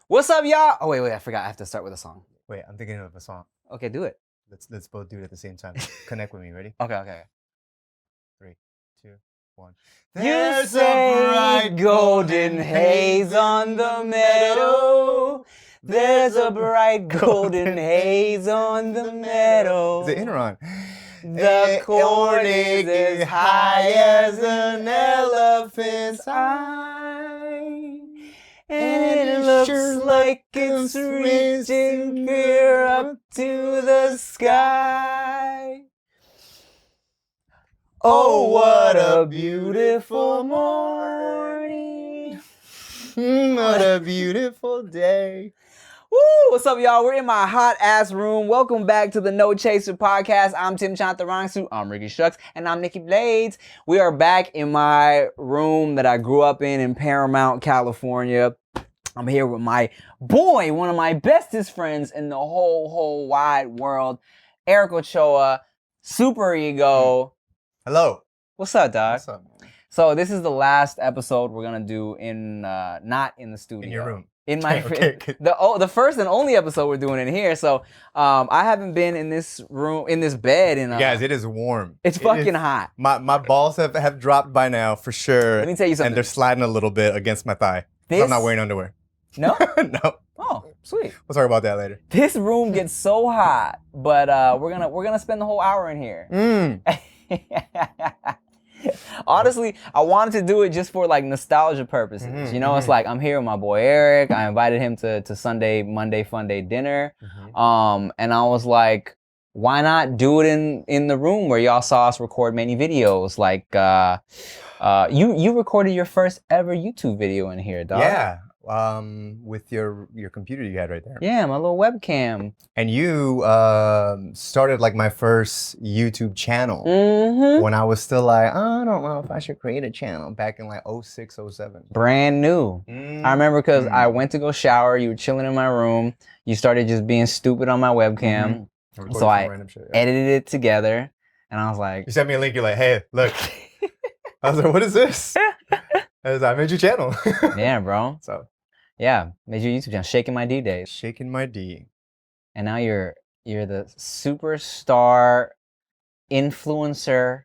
What's up, y'all? Oh, wait, I forgot. I have to start with a song. Wait, I'm thinking of a song. Okay, do it. Let's both do it at the same time. Connect with me. Ready? Okay. 3, 2, 1. You say golden haze on the meadow. There's a bright golden haze on the meadow. Is it in or on? The corn is as high as an elephant's eye, and it looks like it's reaching clear up to the sky. Oh, what a beautiful morning. What a beautiful day. Woo! What's up, y'all? We're in my hot ass room. Welcome back to the No Chaser podcast. I'm Tim Chantarangsu. I'm Ricky Shucks, and I'm Nikki Blades. We are back in my room that I grew up in Paramount, California. I'm here with my boy, one of my bestest friends in the whole wide world, Eric Ochoa, Supereeego. Hello. What's up, dog? What's up, man? So this is the last episode we're gonna do in not in the studio. In your room. In my Okay. the first and only episode we're doing in here. So I haven't been in this room, in this bed in Guys, it is warm. It's fucking hot. My balls have dropped by now for sure. Let me tell you something. And they're sliding a little bit against my thigh. I'm not wearing underwear. No? No. Oh, sweet. We'll talk about that later. This room gets so hot, but we're gonna spend the whole hour in here. Honestly, I wanted to do it just for like nostalgia purposes. It's like I'm here with my boy Eric. I invited him to Monday Fun Day dinner. And I was like, why not do it in the room where y'all saw us record many videos? Like you recorded your first ever YouTube video in here, dog. Yeah. With your computer you had right there. Yeah, my little webcam. And you started like my first YouTube channel when I was still like, I don't know if I should create a channel back in like 06, 07. Brand new. I remember because I went to go shower. You were chilling in my room. You started just being stupid on my webcam. So I edited it together, and I was like, you sent me a link. You're like, hey, look. I was like, what is this? I made your channel. Yeah, bro. So. Yeah, made your YouTube channel, Shaking My D days. Shaking My D. And now you're the superstar influencer,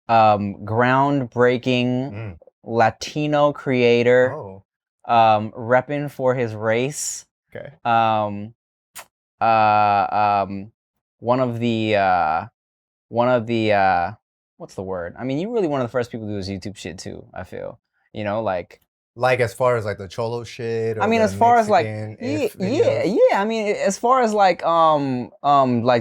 groundbreaking Latino creator, repping for his race. Okay. One of the what's the word? I mean, you really one of the first people to do this YouTube shit too, I feel. Like as far as like the cholo shit. Or I mean, as far as like I mean, as far as like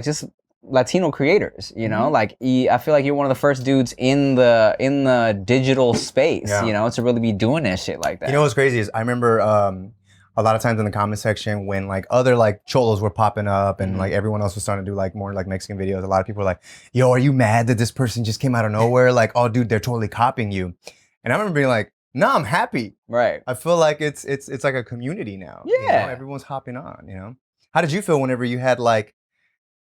just Latino creators, like I feel like you're one of the first dudes in the digital space, to really be doing that shit like that. You know what's crazy is I remember a lot of times in the comment section when like other like cholos were popping up and like everyone else was starting to do like more like Mexican videos. A lot of people were like, "Yo, are you mad that this person just came out of nowhere? Like, oh, dude, they're totally copying you." And I remember being like, no, I'm happy. Right. I feel like it's like a community now. Yeah. Everyone's hopping on, How did you feel whenever you had like,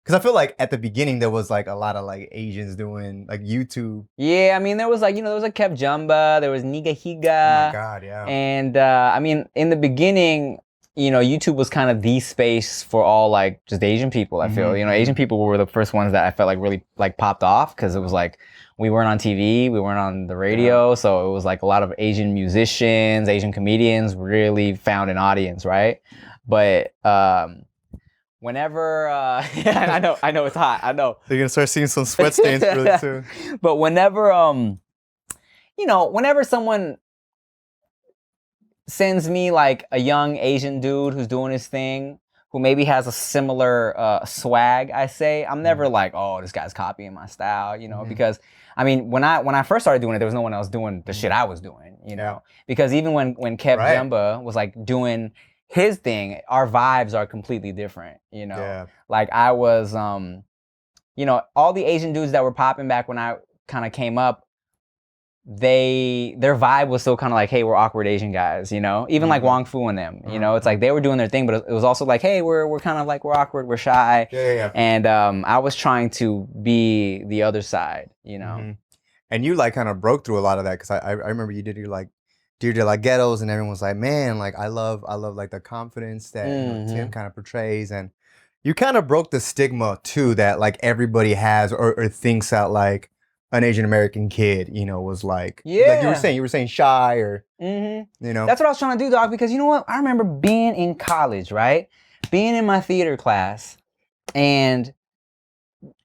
because I feel like at the beginning there was like a lot of like Asians doing like YouTube. Yeah, I mean there was like, there was like Kev Jumba, there was Niga Higa. Oh my God, yeah. And I mean in the beginning, YouTube was kind of the space for all like just Asian people, I feel. Asian people were the first ones that I felt like really like popped off because it was like we weren't on TV, we weren't on the radio, so it was like a lot of Asian musicians, Asian comedians really found an audience, right? But whenever I know it's hot, I know. You're gonna start seeing some sweat stains really soon. But whenever whenever someone sends me like a young Asian dude who's doing his thing, who maybe has a similar swag, I say, I'm never like, oh, this guy's copying my style, because I mean, when I first started doing it, there was no one else doing the shit I was doing, because even when Kev Jumba was like doing his thing, our vibes are completely different, Like I was, all the Asian dudes that were popping back when I kind of came up, their vibe was still kind of like, hey, we're awkward Asian guys, even like Wong Fu and them, it's like they were doing their thing, but it was also like, hey, we're kind of like, we're awkward, we're shy. Yeah. And I was trying to be the other side, And you like kind of broke through a lot of that because I remember you did your like Dear to like ghettos, and everyone was like, man, like I love like the confidence that Tim kind of portrays, and you kind of broke the stigma too that like everybody has or thinks that like an Asian American kid, was like you were saying shy or That's what I was trying to do, dog. Because you know what? I remember being in college, right? Being in my theater class, and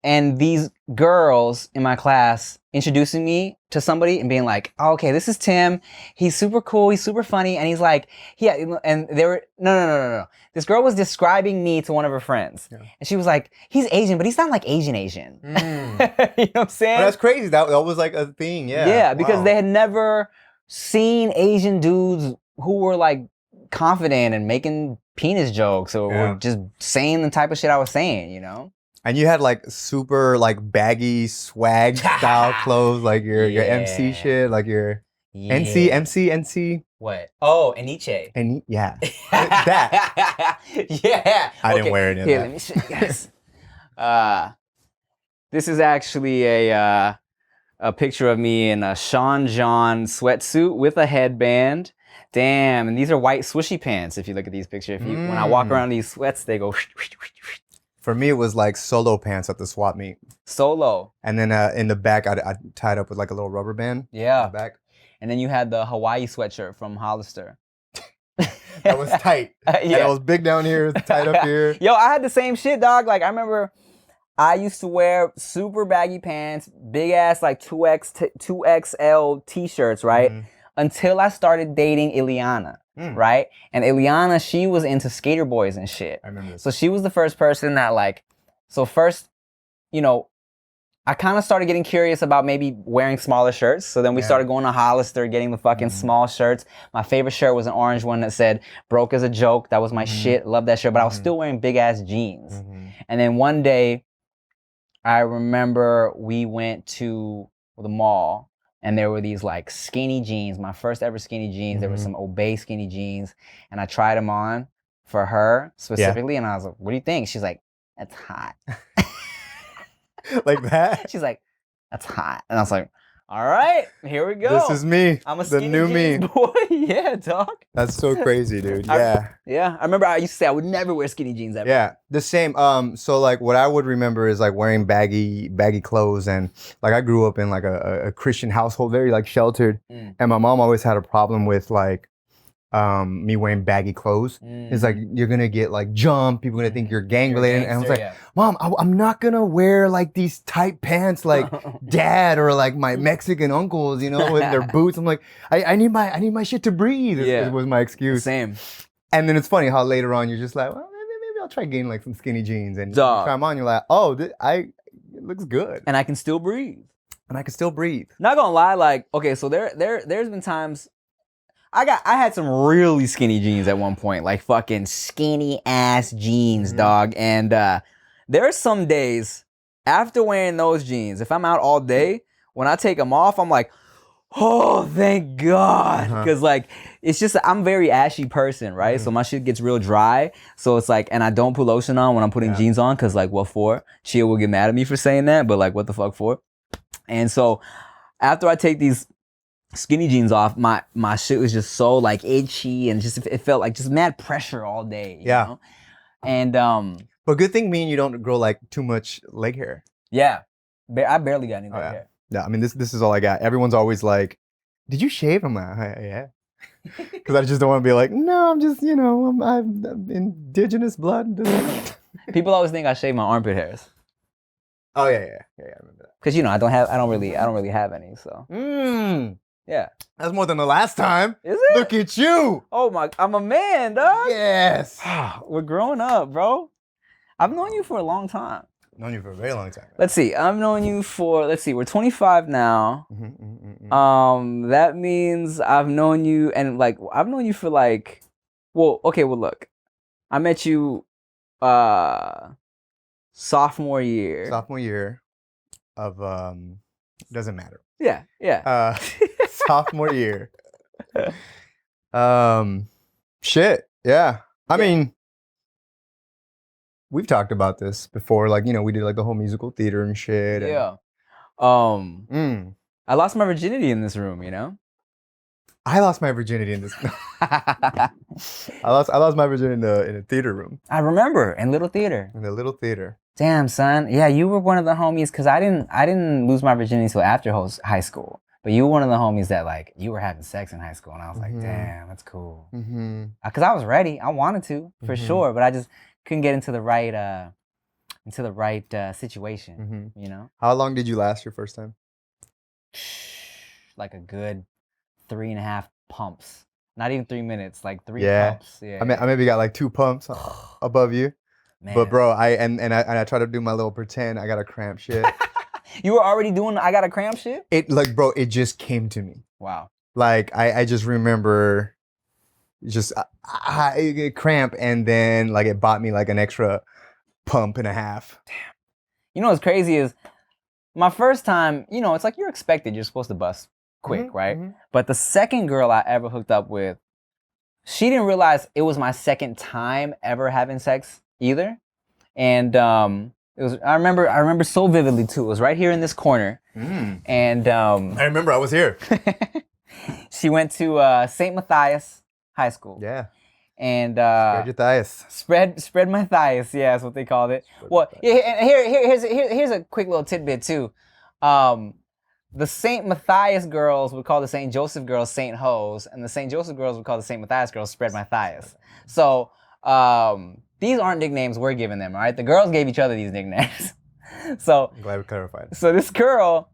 these girls in my class introducing me to somebody and being like, oh, okay, this is Tim. He's super cool. He's super funny. And he's like, yeah. And they were, no. This girl was describing me to one of her friends. Yeah. And she was like, he's Asian, but he's not like Asian. You know what I'm saying? Well, that's crazy. That was like a thing. Yeah. Yeah, because they had never seen Asian dudes who were like confident and making penis jokes or just saying the type of shit I was saying, And you had like super like baggy swag style clothes, like your MC shit, like your NC. What? Oh, Aniche. And yeah, that. Yeah. I didn't wear any of Here, that. let me show you guys. This is actually a picture of me in a Sean John sweatsuit with a headband. Damn, and these are white swooshy pants. If you look at these pictures, when I walk around these sweats, they go. For me, it was like solo pants at the swap meet. Solo. And then in the back, I tied up with like a little rubber band. Yeah. In the back. And then you had the Hawaii sweatshirt from Hollister. That was tight. And it was big down here, tight up here. Yo, I had the same shit, dog. Like, I remember I used to wear super baggy pants, big ass like 2XL t-shirts, right? Until I started dating Ileana. Right? And Ileana, she was into skater boys and shit. I remember this. So she was the first person that first, I kind of started getting curious about maybe wearing smaller shirts. So then we started going to Hollister, getting the fucking small shirts. My favorite shirt was an orange one that said, broke as a joke. That was my shit. Love that shirt. But I was still wearing big ass jeans. And then one day, I remember we went to the mall. And there were these like skinny jeans, my first ever skinny jeans. There were some Obey skinny jeans. And I tried them on for her specifically. And I was like, what do you think? She's like, that's hot. Like that? She's like, that's hot. And I was like, all right, here we go. This is me. I'm a the skinny new jeans me. boy. Yeah, dog. That's so crazy, dude. Yeah. I remember I used to say I would never wear skinny jeans ever. Yeah, the same. So like what I would remember is like wearing baggy clothes, and like I grew up in like a Christian household, very like sheltered, and my mom always had a problem with like me wearing baggy clothes. It's like you're gonna get like jumped, people are gonna think you're gang related, and I was like, Mom, I'm not gonna wear like these tight pants like Dad or like my Mexican uncles, with their boots. I'm like, I need my shit to breathe. Was my excuse. Same. And then it's funny how later on you're just like, well, maybe I'll try getting like some skinny jeans, and you try them on, you're like, oh, it looks good, and I can still breathe. Not gonna lie, like, okay, so there's been times I had some really skinny jeans at one point, like fucking skinny ass jeans, dog. And there are some days after wearing those jeans, if I'm out all day, when I take them off, I'm like, oh, thank God. Because like, it's just, I'm a very ashy person, right? So my shit gets real dry. So it's like, and I don't put lotion on when I'm putting jeans on, because like, what for? Chia will get mad at me for saying that, but like, what the fuck for? And so after I take these skinny jeans off, my shit was just so like itchy, and just it felt like just mad pressure all day. You know? And but good thing me and you don't grow like too much leg hair. Yeah, I barely got any leg hair. Yeah, I mean this is all I got. Everyone's always like, "Did you shave?" I'm like, "Yeah," because I just don't want to be like, "No, I'm just I'm indigenous blood." People always think I shave my armpit hairs. Oh yeah, I remember that. Because I don't really have any. So. Yeah. That's more than the last time. Is it? Look at you. Oh my, I'm a man, dog. Yes. We're growing up, bro. I've known you for a long time. Known you for a very long time. Let's see. I've known you for, we're 25 now. That means I've known you, and like, I've known you for like, look. I met you sophomore year. Sophomore year of, doesn't matter. Yeah. Sophomore year. Shit. Yeah. I mean, we've talked about this before. Like, we did like the whole musical theater and shit. Yeah. I lost my virginity in this room, I lost my virginity in this. I lost my virginity in a theater room. I remember in Little Theater. In the little theater. Damn, son. Yeah, you were one of the homies because I didn't lose my virginity until after high school. But you were one of the homies that like you were having sex in high school, and I was like, damn, that's cool. Because I was ready. I wanted to for sure, but I just couldn't get into the right situation. You know. How long did you last your first time? Like a good 3.5 pumps. Not even 3 minutes, like 3 Yeah. pumps. Yeah. I maybe got like 2 pumps above you. Man. But bro, I try to do my little pretend I got a cramp shit. You were already doing I got a cramp shit? It like, bro, it just came to me. Wow. Like I just remember just I cramp, and then like it bought me like an extra pump and a half. Damn. You know what's crazy is my first time, you know, it's like you're expected, you're supposed to bust quick, right? But the second girl I ever hooked up with, she didn't realize it was my second time ever having sex either. And it was I remember so vividly too. It was right here in this corner. And I remember I was here. she went to St. Matthias High School. Yeah. And spread your thighs. Spread my thighs. Yeah, that's what they called it. Well, here's a quick little tidbit too. The St. Matthias girls would call the St. Joseph girls St. Hoes, and the St. Joseph girls would call the St. Matthias girls Spread My Thighs. So these aren't nicknames we're giving them, all right? The girls gave each other these nicknames. So I'm glad we clarified. So this girl,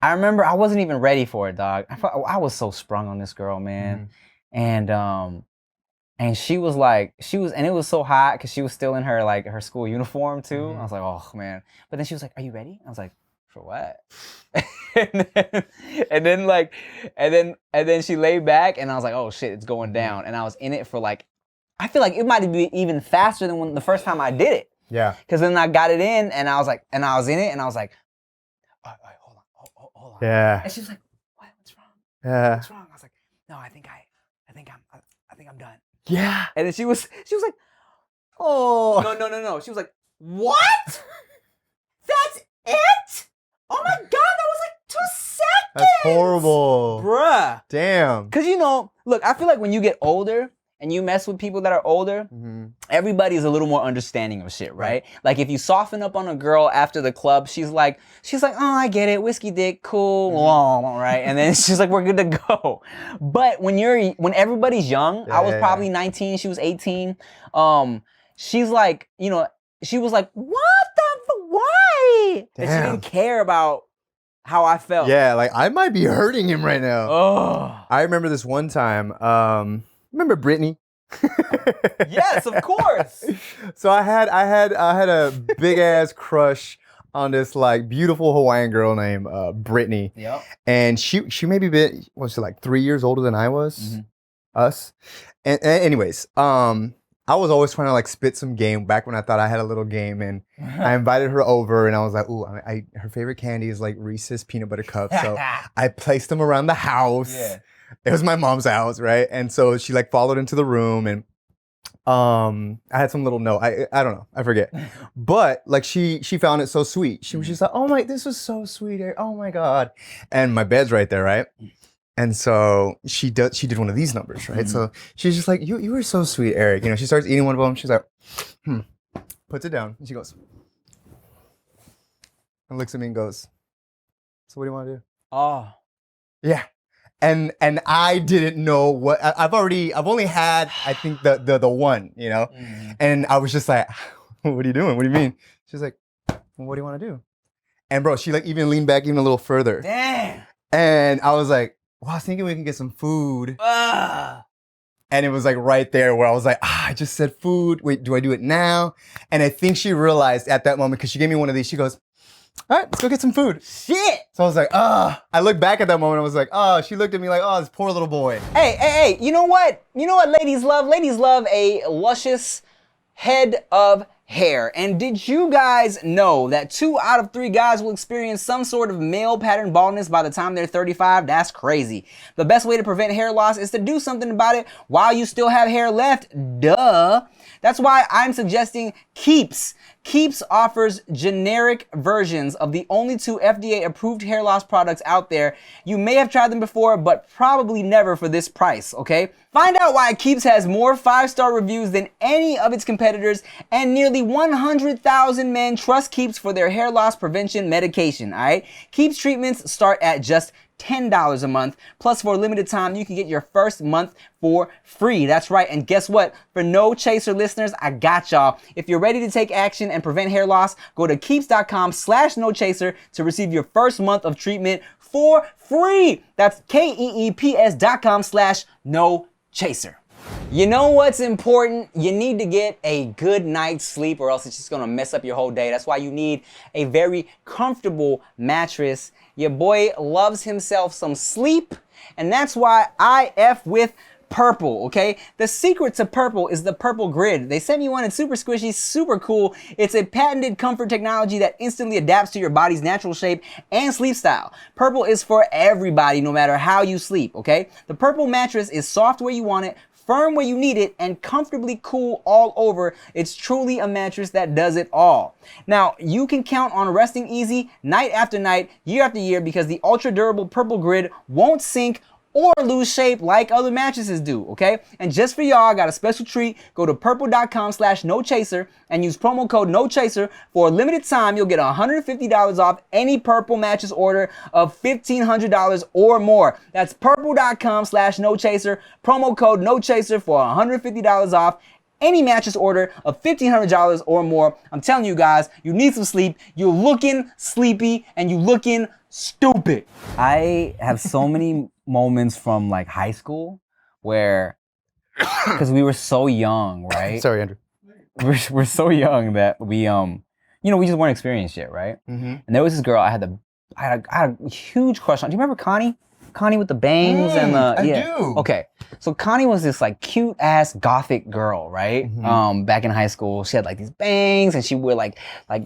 I remember I wasn't even ready for it, dog. I was so sprung on this girl, man. And she was like, and it was so hot because she was still in her school uniform too. I was like, oh man. But then she was like, are you ready? I was like, for what? and then she laid back, and I was like, oh shit, it's going down. And I was in it for like, I feel like it might be even faster than the first time I did it. Yeah. Because then I got it in, and I was like, and I was in it, and I was like, all right, hold on. Yeah. And she was like, what's wrong? Yeah. What's wrong? I was like, no, I think I'm done. Yeah. And then she was like, oh. No. She was like, what? That's it? Oh my God, that was like 2 seconds. That's horrible. Bruh. Damn. Because, you know, look, I feel like when you get older and you mess with people that are older, everybody's a little more understanding of shit, right? Like if you soften up on a girl after the club, she's like, oh, I get it, whiskey dick, cool, right? And then she's like, we're good to go. But when everybody's young, I was probably 19, she was 18. She's like, you know, she was like, what the why? And she didn't care about how I felt. Yeah, like I might be hurting him right now. Oh. I remember this one time. Remember Brittany? Yes, of course. So I had a big ass crush on this like beautiful Hawaiian girl named Brittany. Yep. And she maybe been, was she like 3 years older than I was? Us. And anyways, I was always trying to like spit some game back when I thought I had a little game, and I invited her over, and I was like, ooh, her favorite candy is like Reese's peanut butter cups. So I placed them around the house. Yeah. It was my mom's house, right? And so she like followed into the room, and I had some little note. I don't know, I forget. But like she found it so sweet. She was just like, oh my, this was so sweet. Oh my God. And my bed's right there, right? And so she did one of these numbers, right? So she's just like, you were so sweet, Eric. You know, she starts eating one of them. She's like, puts it down. And she goes, and looks at me and goes, so what do you want to do? Oh. Yeah. And I didn't know what, I've only had, I think the one, you know? And I was just like, what are you doing? What do you mean? She's like, well, what do you want to do? And bro, she like even leaned back even a little further. Damn. And I was like, well, I was thinking we can get some food. And it was like right there where I was like, I just said food. Wait, do I do it now? And I think she realized at that moment, because she gave me one of these, she goes, all right, let's go get some food. Shit. So I was like, I looked back at that moment. I was like, she looked at me like, this poor little boy. Hey, you know what? You know what ladies love? Ladies love a luscious head of hair. And did you guys know that 2 out of 3 guys will experience some sort of male pattern baldness by the time they're 35? That's crazy. The best way to prevent hair loss is to do something about it while you still have hair left. Duh. That's why I'm suggesting Keeps. Keeps offers generic versions of the only 2 FDA-approved hair loss products out there. You may have tried them before, but probably never for this price, okay? Find out why Keeps has more 5-star reviews than any of its competitors, and nearly 100,000 men trust Keeps for their hair loss prevention medication, all right? Keeps treatments start at just $10 a month. Plus, for a limited time, you can get your first month for free. That's right. And guess what? For No Chaser listeners, I got y'all. If you're ready to take action and prevent hair loss, go to keeps.com/nochaser to receive your first month of treatment for free. That's keeps.com/nochaser. You know what's important? You need to get a good night's sleep, or else it's just gonna mess up your whole day. That's why you need a very comfortable mattress. Your boy loves himself some sleep, and that's why I F with Purple, okay? The secret to Purple is the Purple Grid. They sent me one, it's super squishy, super cool. It's a patented comfort technology that instantly adapts to your body's natural shape and sleep style. Purple is for everybody, no matter how you sleep, okay? The Purple mattress is soft where you want it, firm where you need it, and comfortably cool all over. It's truly a mattress that does it all. Now, you can count on resting easy night after night, year after year, because the ultra durable Purple Grid won't sink or lose shape like other mattresses do, okay? And just for y'all, I got a special treat. Go to purple.com/nochaser and use promo code nochaser. For a limited time, you'll get $150 off any Purple mattress order of $1,500 or more. That's purple.com/nochaser, promo code nochaser for $150 off any mattress order of $1,500 or more. I'm telling you guys, you need some sleep. You're looking sleepy and you looking stupid. I have so many moments from like high school where, because we were so young, right? Sorry, Andrew. We're so young that we we just weren't experienced yet, right? Mm-hmm. And there was this girl I had a huge crush on. Do you remember Connie? Connie with the bangs and the I do. Okay, so Connie was this like cute ass gothic girl, right? Mm-hmm. Back in high school, she had like these bangs and she wore like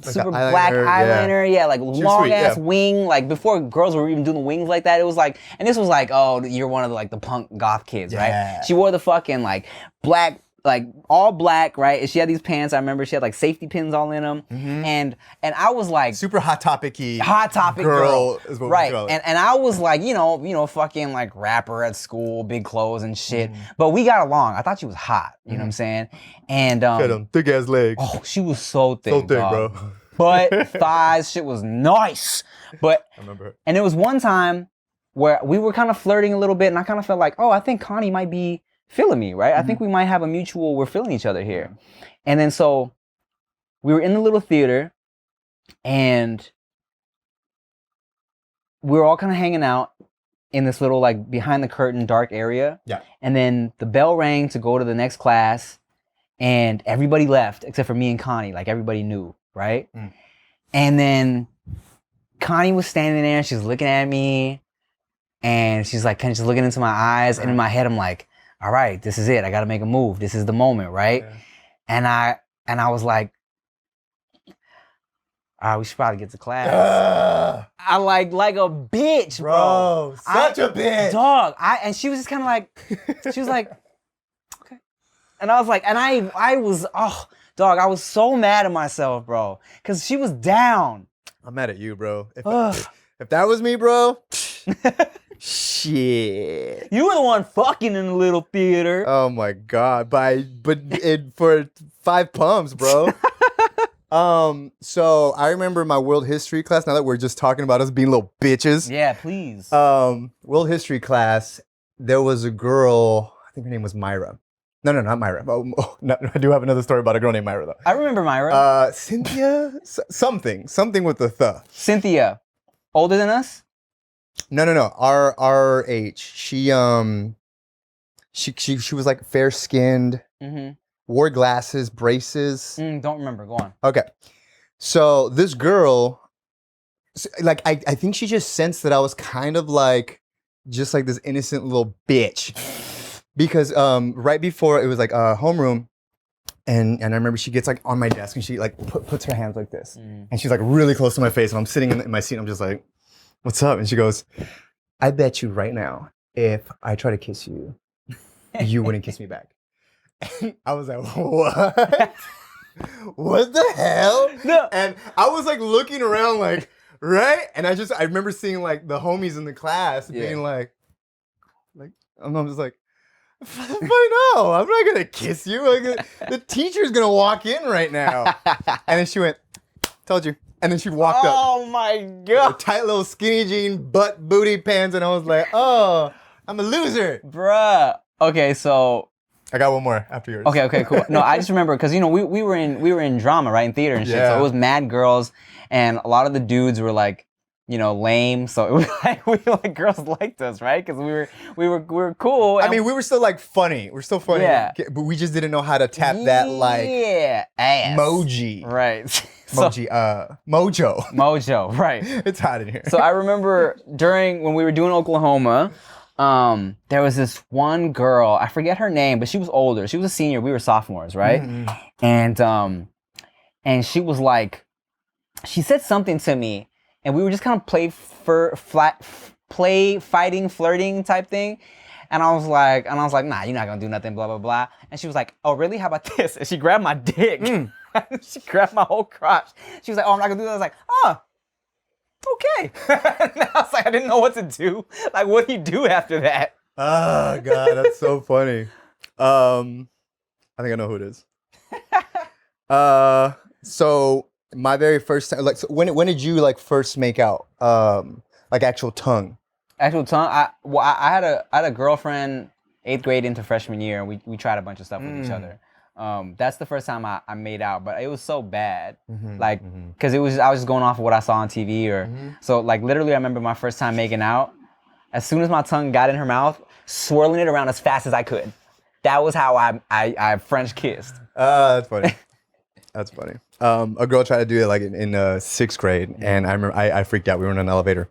super eyeliner, black eyeliner, like long sweet, ass yeah. wing. Like before girls were even doing wings like that, it was like, and this was like, oh, you're one of the punk goth kids, Yeah. right? She wore the fucking black. All black, right? And she had these pants. I remember she had safety pins all in them, and I was like, Super hot topic-y. Hot topic girl is what right? we call it. And I was like, fucking rapper at school, big clothes and shit. But we got along. I thought she was hot. You know what I'm saying? And Got them thick ass legs. oh, she was so thick, So thick, dog. bro. Butt, thighs, shit was nice. But I remember her. and it was one time where we were kind of flirting a little bit, and I kind of felt like, oh, I think Connie might be feeling me, right? I think we might have we're feeling each other here. And then so we were in the little theater and we were all kind of hanging out in this little behind the curtain dark area. Yeah. And then the bell rang to go to the next class and everybody left except for me and Connie. Everybody knew, right? And then Connie was standing there and she's looking at me and she's kind of just looking into my eyes. And in my head, I'm like, all right, this is it. I got to make a move. This is the moment, right? Yeah. And I was like, all right, we should probably get to class. I like a bitch, bro. Such a bitch. Dog. And she was just kind of she was like, okay. And I was like, and I was, oh, dog, I was so mad at myself, bro. Because she was down. I'm mad at you, bro. If that was me, bro. Shit. You were the one fucking in the little theater. Oh my god. For 5 pumps, bro. So I remember my world history class, now that we're just talking about us being little bitches. Yeah, please. World history class, there was a girl, I think her name was Myra. No, not Myra. No, I do have another story about a girl named Myra though. I remember Myra. Cynthia? Something with the th. Cynthia. Older than us? No. Our age. She was fair skinned, wore glasses, braces. Don't remember. Go on. Okay. So this girl, I think she just sensed that I was kind of just this innocent little bitch. Because right before it was homeroom, and I remember she gets on my desk and she puts her hands like this. And she's really close to my face and I'm sitting in my seat and I'm just like, what's up? And she goes, I bet you right now, if I try to kiss you, you wouldn't kiss me back. And I was like, what? what the hell? No. And I was like looking around like, right? And I remember seeing like the homies in the class being like, I'm just like, no, I'm not gonna kiss you. Like, the teacher's gonna walk in right now. And then she went, told you. And then she walked up. Oh my God. Tight little skinny jean, butt booty pants, and I was like, oh, I'm a loser. Bruh. Okay, so I got one more after yours. Okay, cool. No, I just remember because we were in drama, right, in theater and shit. Yeah. So it was mad girls, and a lot of the dudes were like, lame. So it was like girls liked us, right? Because we were cool. I mean, we were still like funny. We're still funny. Yeah. But we just didn't know how to tap that like ass. moji. Right. Mojo. Right. It's hot in here. So I remember when we were doing Oklahoma, there was this one girl, I forget her name, but she was older. She was a senior. We were sophomores, right? Mm-hmm. And she was like, she said something to me, and we were just kind of fighting, flirting type thing. And I was like, nah, you're not gonna do nothing, blah, blah, blah. And she was like, oh, really? How about this? And she grabbed my dick. She grabbed my whole crotch. She was like, oh, I'm not gonna do that. I was like, oh, okay. And I was like, I didn't know what to do. Like, what do you do after that? Oh, God, that's so funny. I think I know who it is. So my very first time, like, so when did you like first make out? Like actual tongue? Actual tongue? I had a girlfriend 8th grade into freshman year, and we tried a bunch of stuff with each other. That's the first time I made out, but it was so bad, like, because I was just going off of what I saw on TV, so like literally I remember my first time making out. As soon as my tongue got in her mouth, swirling it around as fast as I could. That was how I French kissed. That's funny. That's funny. A girl tried to do it like in 6th grade, and I remember I freaked out. We were in an elevator,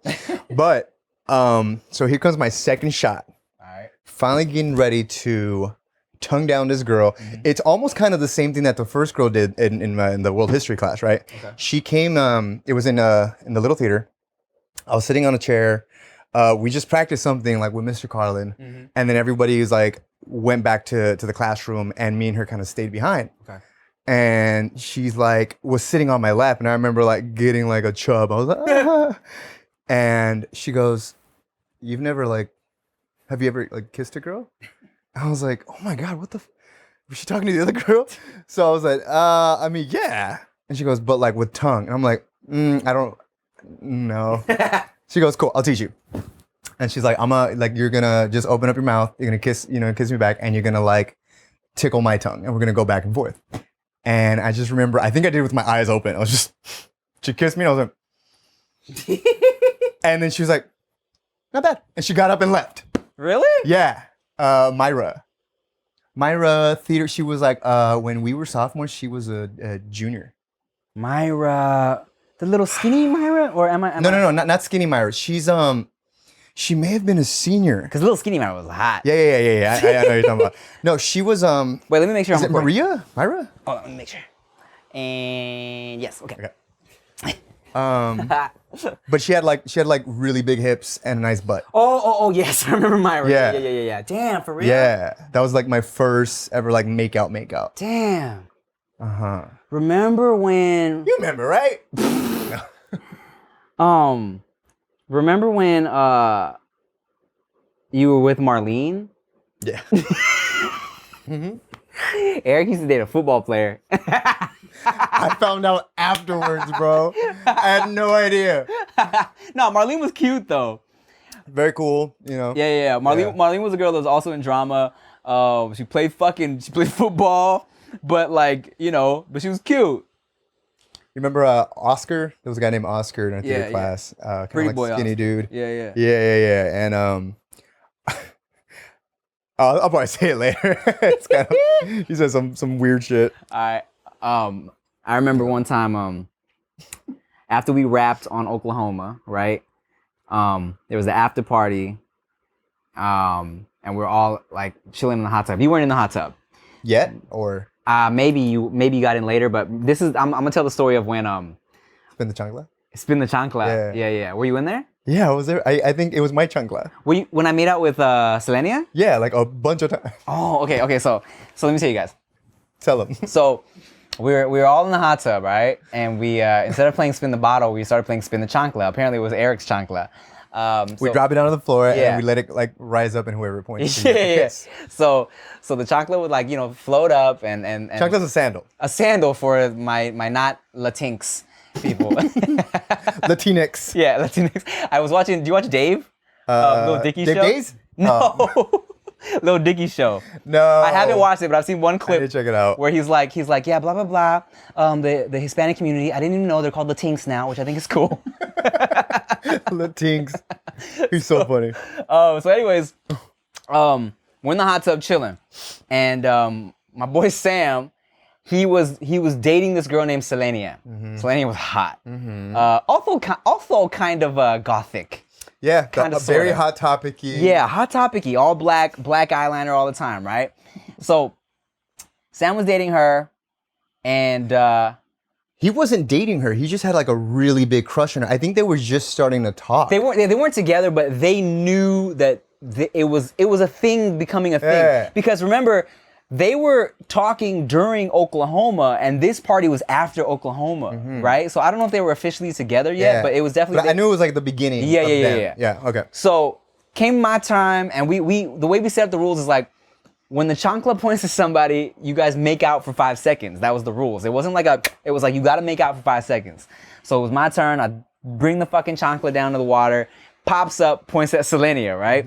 but so here comes my second shot. All right. Finally getting ready to tongue down this girl. It's almost kind of the same thing that the first girl did in the world history class, right? Okay. She came. It was in the little theater. I was sitting on a chair. We just practiced something like with Mr. Carlin, and then everybody was like went back to the classroom, and me and her kind of stayed behind. Okay. And she's like was sitting on my lap, and I remember like getting like a chub. I was like, ah. And she goes, "You've never have you ever like kissed a girl?" I was like, "Oh my God, what the? Was she talking to the other girl?" So I was like, I mean, yeah." And she goes, "But like with tongue." And I'm like, "I don't know." She goes, "Cool, I'll teach you." And she's like, you're gonna just open up your mouth, you're gonna kiss me back, and you're gonna like tickle my tongue, and we're gonna go back and forth. And I just remember, I think I did it with my eyes open. She kissed me, and I was like, and then she was like, "Not bad." And she got up and left. Really? Yeah. Myra theater. She was like, when we were sophomores, she was a junior. Myra, the little skinny Myra, or am I? No, not skinny Myra. She's she may have been a senior. Because little skinny Myra was hot. Yeah. I know what you're talking about. No, she was Wait, let me make sure. Is it Maria? Myra? Oh, let me make sure. And yes, okay. But she had like really big hips and a nice butt. Oh, yes, I remember Myra. Yeah. Damn, for real. Yeah, that was like my first ever like make out. Damn. Remember when? You remember, right? Remember when you were with Marlene? Yeah. Eric used to date a football player. I found out afterwards, bro. I had no idea. No, Marlene was cute though. Very cool, Yeah. Marlene was a girl that was also in drama. She played football, but but she was cute. You remember Oscar? There was a guy named Oscar in our theater class. Pretty boy, skinny Oscar. Dude. Yeah. And I'll probably say it later. It's kind of, he said some weird shit. I remember one time after we wrapped on Oklahoma, right? There was the after party, and we're all like chilling in the hot tub. You weren't in the hot tub yet, or maybe you got in later. But this is I'm gonna tell the story of when Spin the chancla. Spin the chancla. Yeah. Were you in there? Yeah, I was there. I think it was my chancla. Were you when I made out with Selenia? Yeah, like a bunch of times. Oh, okay. So let me tell you guys. Tell them. So we were all in the hot tub, right? And we instead of playing spin the bottle, we started playing spin the chancla. Apparently, it was Eric's chancla. We drop it down on the floor Yeah. and we let it like rise up, and whoever points. Yeah. So the chancla would like float up and Chancla's a sandal. A sandal for my not Latinx people. Latinx. Yeah, Latinx. I was watching. Do you watch Dave? Little Dicky Dave show. Days? No. Little Dicky show. No. I haven't watched it, but I've seen one I clip. need to check it out. Where he's like, yeah, blah blah blah. The Hispanic community. I didn't even know they're called Latinx now, which I think is cool. Latinx. He's so funny. So anyways, we're in the hot tub chilling, and my boy Sam, he was dating this girl named Selenia. Selenia was hot. Also kind of gothic. Yeah, Kinda, very sorta. hot topic-y. Yeah, hot topic-y, all black eyeliner all the time, right? So Sam was dating her, and He wasn't dating her. He just had like a really big crush on her. I think they were just starting to talk. they weren't together, but they knew that it was a thing becoming a thing. Yeah. Because remember, they were talking during Oklahoma, and this party was after Oklahoma, right? So I don't know if they were officially together yet, but it was definitely. But I knew it was like the beginning. Yeah, of yeah, them. yeah. Yeah, okay. So came my time, and we the way we set up the rules is like, when the chancla points to somebody, you guys make out for 5 seconds. That was the rules. It wasn't like it was like you got to make out for 5 seconds. So it was my turn. I bring the fucking chancla down to the water, pops up, points at Selenia, right?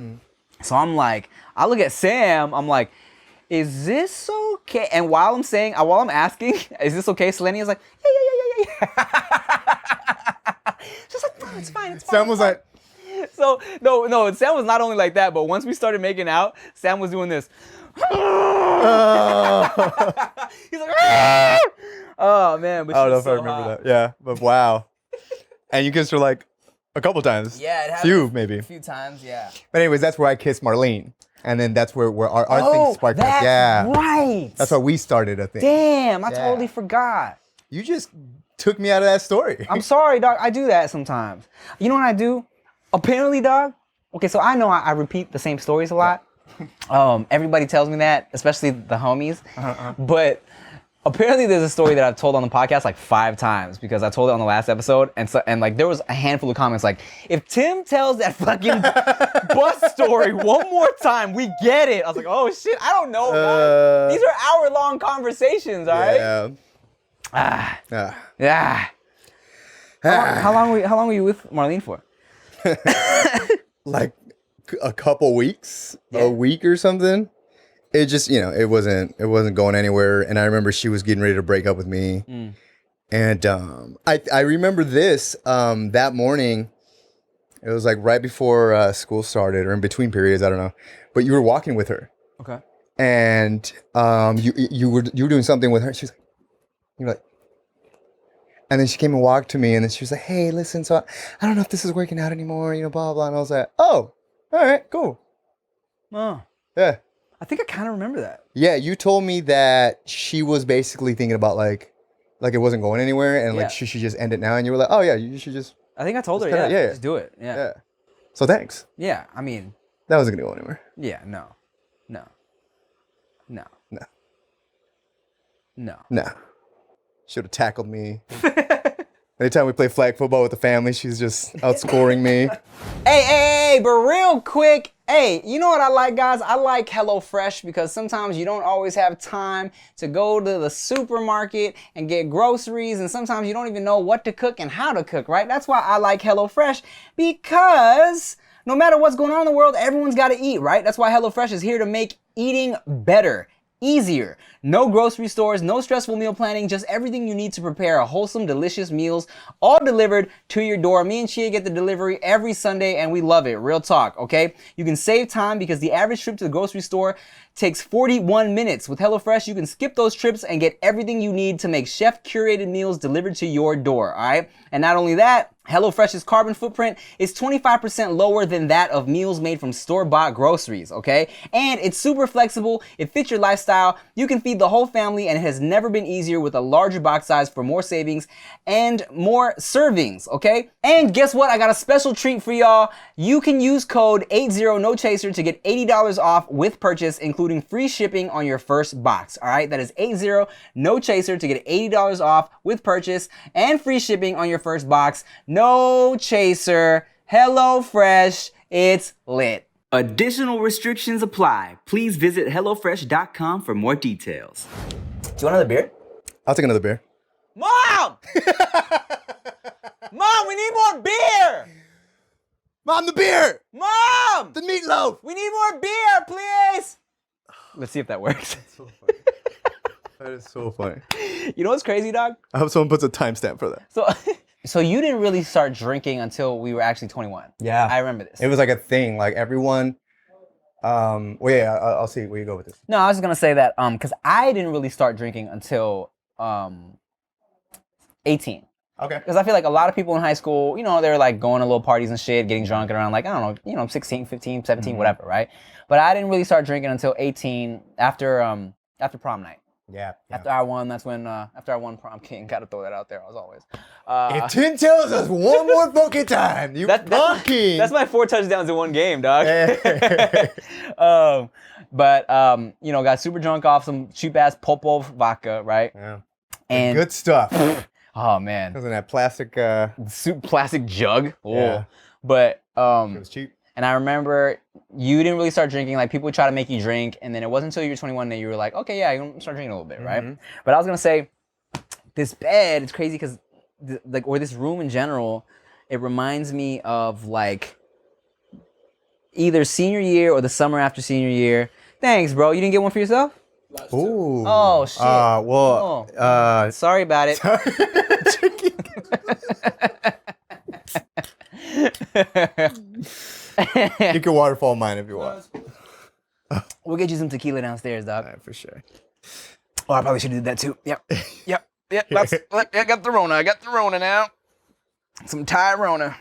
So I'm like, I look at Sam, I'm like, is this okay? And while I'm asking, is this okay? Selenia's like, yeah. She's like, no, it's fine. Sam was like, So no, Sam was not only like that, but once we started making out, Sam was doing this. He's like, oh man, but I don't know she's if I so remember hot. that. Yeah, but wow. And you kissed her like a couple times. Yeah, it happened Few, maybe. a few times, yeah. But anyways, that's where I kissed Marlene. And then that's where our thing sparked up. That's Yeah. right. That's why we started, I think. Damn, I Yeah. totally forgot. You just took me out of that story. I'm sorry, dog. I do that sometimes. You know what I do? Apparently, dog. Okay, so I know I repeat the same stories a lot. Everybody tells me that, especially the homies. But apparently, there's a story that I've told on the podcast like 5 times because I told it on the last episode, and like there was a handful of comments like, if Tim tells that fucking bus story one more time, we get it. I was like, oh shit, I don't know. Guys. These are hour-long conversations, all right? Yeah. How long were you with Marlene for? Like a couple weeks, Yeah. a week or something. It just, it wasn't going anywhere. And I remember she was getting ready to break up with me. And I remember this that morning. It was like right before school started or in between periods. I don't know. But you were walking with her. Okay. And you were doing something with her. She was like, you're like, and then she came and walked to me, and then she was like, hey, listen, so I don't know if this is working out anymore, blah, blah. And I was like, oh, all right, cool. Oh, Yeah. I think I kind of remember that. Yeah, you told me that she was basically thinking about like it wasn't going anywhere, and Yeah. like she should just end it now. And you were like, oh yeah, you should just. I think I told her, Just kinda- yeah, yeah. just do it. Yeah. Yeah. So thanks. Yeah, I mean, That wasn't gonna go anywhere. yeah, no. No. Should have tackled me. Anytime we play flag football with the family, she's just outscoring me. Hey, but real quick, hey, you know what I like, guys? I like HelloFresh because sometimes you don't always have time to go to the supermarket and get groceries, and sometimes you don't even know what to cook and how to cook, right? That's why I like HelloFresh, because no matter what's going on in the world, everyone's got to eat, right? That's why HelloFresh is here to make eating better, easier. No grocery stores, no stressful meal planning, just everything you need to prepare a wholesome, delicious meals, all delivered to your door. Me and Chia get the delivery every Sunday, and we love it. Real talk, okay? You can save time because the average trip to the grocery store takes 41 minutes. With HelloFresh, you can skip those trips and get everything you need to make chef-curated meals delivered to your door, all right? And not only that, HelloFresh's carbon footprint is 25% lower than that of meals made from store-bought groceries, okay? And it's super flexible, it fits your lifestyle, you can feed the whole family, and it has never been easier with a larger box size for more savings and more servings, okay? And guess what? I got a special treat for y'all. You can use code 80NOCHASER to get $80 off with purchase, including including free shipping on your first box. All right, that is 80, no chaser, to get $80 off with purchase and free shipping on your first box. No chaser. HelloFresh, it's lit. Additional restrictions apply. Please visit HelloFresh.com for more details. Do you want another beer? I'll take another beer. Mom! Mom, we need more beer! Mom, the beer! Mom! The meatloaf! We need more beer, please! Let's see if that works. That's so funny. That is so funny. You know what's crazy, dog? I hope someone puts a timestamp for that. So you didn't really start drinking until we were actually 21. Yeah. I remember this. It was like a thing. Like everyone, well, yeah, I'll see where you go with this. No, I was just gonna say that, because I didn't really start drinking until 18. Okay. Because I feel like a lot of people in high school, you know, they're like going to little parties and shit, getting drunk around like, I don't know, you know, 16, 15, 17, whatever, right? But I didn't really start drinking until 18 after prom night. Yeah. After I won, that's when, after I won prom king, gotta throw that out there as always. If Tim tells us one more fucking time, you prom king. That's my 4 touchdowns in one game, dog. But you know, got super drunk off some cheap ass Popov vodka, right? Yeah. And good stuff. Oh man. Wasn't that plastic? Plastic jug. Yeah. But it was cheap. And I remember you didn't really start drinking. Like people would try to make you drink, and then it wasn't until you were 21 that you were like, okay, yeah, you can start drinking a little bit, right? But I was gonna say, this bed, it's crazy because or this room in general, it reminds me of like either senior year or the summer after senior year. Thanks, bro. You didn't get one for yourself? Ooh. Oh shit. Sorry about it. You can waterfall mine if you want. We'll get you some tequila downstairs, dog. All right, for sure. Oh, I probably should have did that too. Yep. I got the Rona. I got the Rona now. Some Tyrona.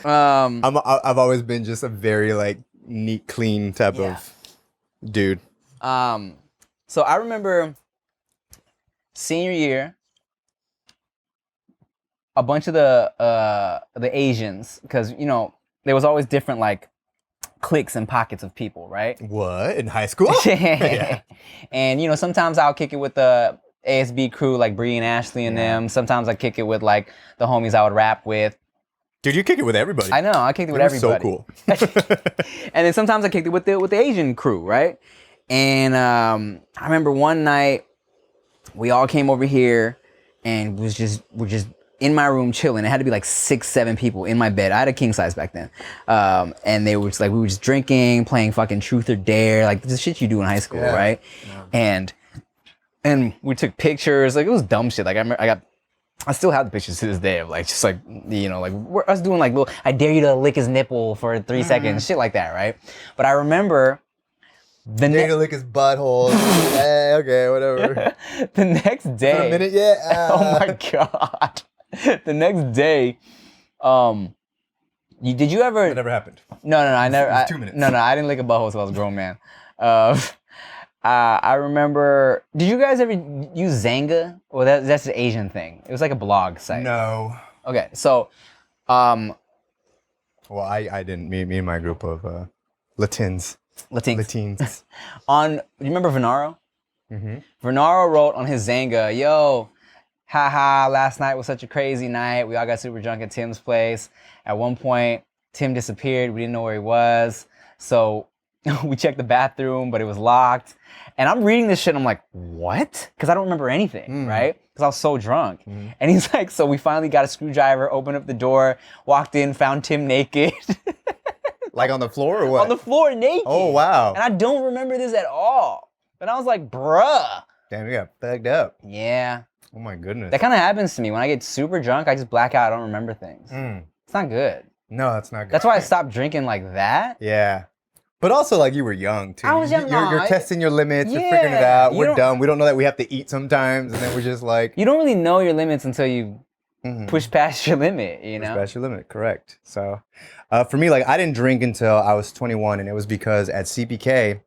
I've always been just a very like neat, clean type of dude. So I remember senior year, a bunch of the Asians, because you know there was always different like cliques and pockets of people, right? What, in high school? Yeah. And you know sometimes I'll kick it with the ASB crew like Bree and Ashley and them. Sometimes I kick it with like the homies I would rap with. Dude, you kick it with everybody. I know, I kicked it with everybody. So cool. And then sometimes I kicked it with the Asian crew, right? And I remember one night we all came over here and we're just in my room chilling. It had to be like 6, 7 people in my bed. I had a king size back then. And they were just like, we were just drinking, playing fucking truth or dare, like the shit you do in high school, right? Yeah. And we took pictures. Like it was dumb shit. Like I still have the pictures to this day of like just like, you know, like we're us doing like little, I dare you to lick his nipple for 3 seconds, shit like that, right? But I remember dare you to lick his butthole. Okay, whatever. The next day. For a minute, yeah. Oh my god. The next day, did you ever? That never happened. No, I never. It was 2 minutes. No, I didn't lick a butthole until I was a grown man. I remember. Did you guys ever use Zanga? Well, that's an Asian thing. It was like a blog site. No. Okay, so, well, I didn't. Me and my group of Latins. You remember Venaro? Venaro wrote on his Zanga, yo, haha, last night was such a crazy night. We all got super drunk at Tim's place. At one point, Tim disappeared. We didn't know where he was. So we checked the bathroom, but it was locked. And I'm reading this shit and I'm like, what? Because I don't remember anything, right? Because I was so drunk. And he's like, so we finally got a screwdriver, opened up the door, walked in, found Tim naked. Like on the floor or what? On the floor naked. Oh, wow. And I don't remember this at all. And I was like, bruh. Damn, you got thugged up. Yeah. Oh my goodness. That kind of happens to me. When I get super drunk, I just black out. I don't remember things. It's not good. No, that's not good. That's why I stopped drinking like that. Yeah. But also, like, you were young, too. I was young. You're testing your limits. You're figuring it out. We're dumb. We don't know that we have to eat sometimes. And then we're just like... You don't really know your limits until you push past your limit, you know? Push past your limit, correct. So, for me, like, I didn't drink until I was 21. And it was because at CPK,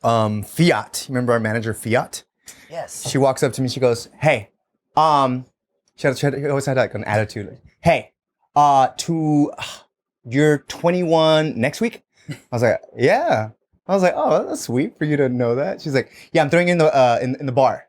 Fiat, remember our manager, Fiat? Yes. She walks up to me. She goes, hey, she always had like an attitude. Like, hey, you're 21 next week? I was like, yeah. I was like, oh, that's sweet for you to know that. She's like, yeah, I'm throwing in the in the bar.